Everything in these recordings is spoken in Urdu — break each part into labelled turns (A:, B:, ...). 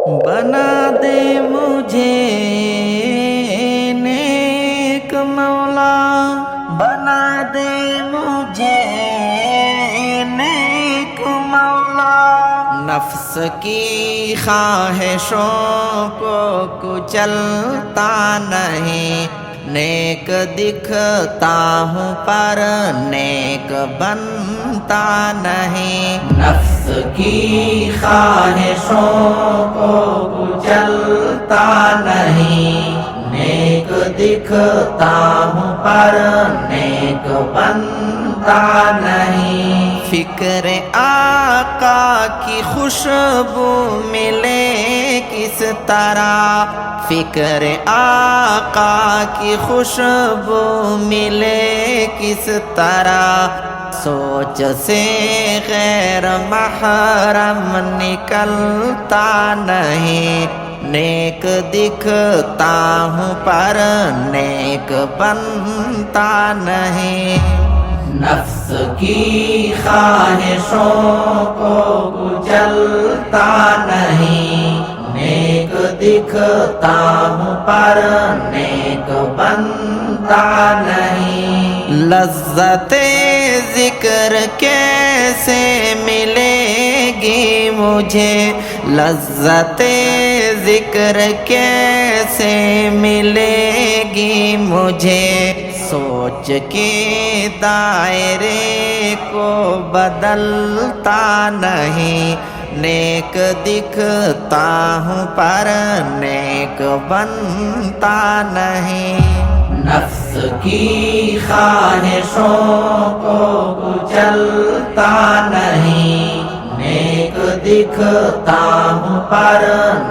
A: بنا دے مجھے نیک مولا، بنا دے مجھے نیک مولا، نفس کی خواہشوں کو کچلتا نہیں، نیک دکھتا ہوں پر نیک بنتا نہیں، نفس کی خواہشوں کو کچلتا نہیں، نیک دکھتا ہوں پر نیک بنتا نہیں، فکر آقا کی خوشبو ملے کس طرح، فکر آقا کی خوشبو ملے کس طرح، سوچ سے غیر محرم نکلتا نہیں، نیک دکھتا ہوں پر نیک بنتا نہیں، نفس کی خواہشوں کو کچلتا نہیں، نیک دکھتا ہوں پر نیک بنتا نہیں، لذت ذکر کیسے ملے گی مجھے، لذت ذکر کیسے ملے گی مجھے، سوچ کے دائرے کو بدلتا نہیں، نیک دکھتا ہوں پر نیک بنتا نہیں، نفس کی خواہشوں کو کچلتا نہیں، نیک دکھتا ہوں پر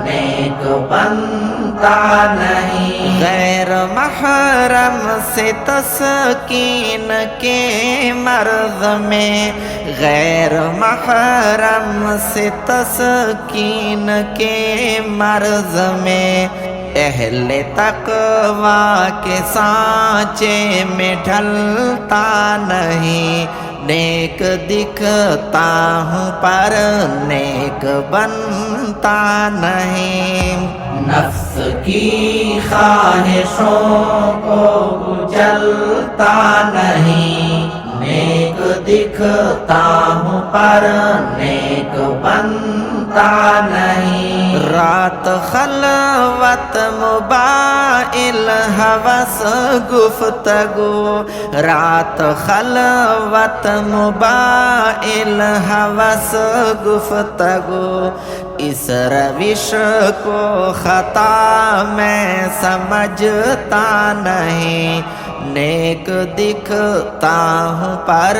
A: نیک بنتا نہیں، غیر محرم سے تسکین کے مرض میں، غیر محرم سے تسکین کے مرض میں، اہل تقویٰ کے سانچے میں ڈھلتا نہیں، نیک دکھتا ہوں پر نیک بنتا نہیں، نفس کی خواہشوں کو کچلتا نہیں، نیک دکھتا ہوں پر نیک بنتا نہیں، رات خلوت موبائل ہوس گفتگو، رات خلوت موبائل ہوس گفتگو، اس روش کو خطا میں سمجھتا نہیں، نیک دکھتا ہوں پر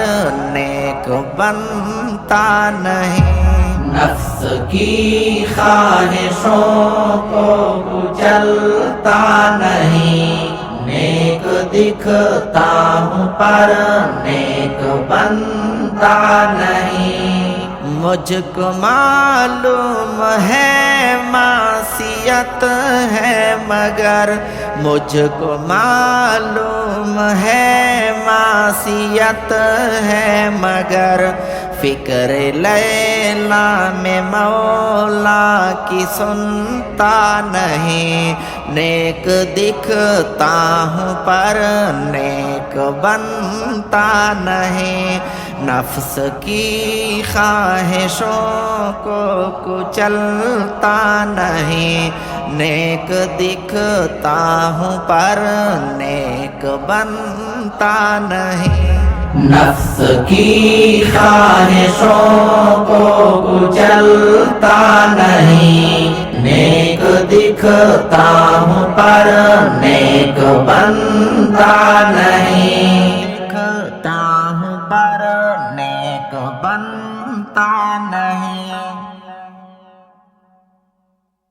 A: نیک بنتا نہیں، نفس کی خواہشوں کو کچلتا نہیں، نیک دکھتا ہوں پر نیک بنتا نہیں، مجھ کو معلوم ہے معصیت ہے مگر، مجھ کو معلوم ہے معصیت ہے مگر، فکر لیلا میں مولا کی سنتا نہیں، نیک دکھتا ہوں پر نیک بنتا نہیں، نفس کی خواہشوں کو کچلتا نہیں، نیک دکھتا ہوں پر نیک بنتا نہیں، نفس کی خواہشوں کو کچلتا نہیں، نیک دکھتا ہوں پر نیک بنتا نہیں، دکھتا ہوں پر نیک بنتا نہیں۔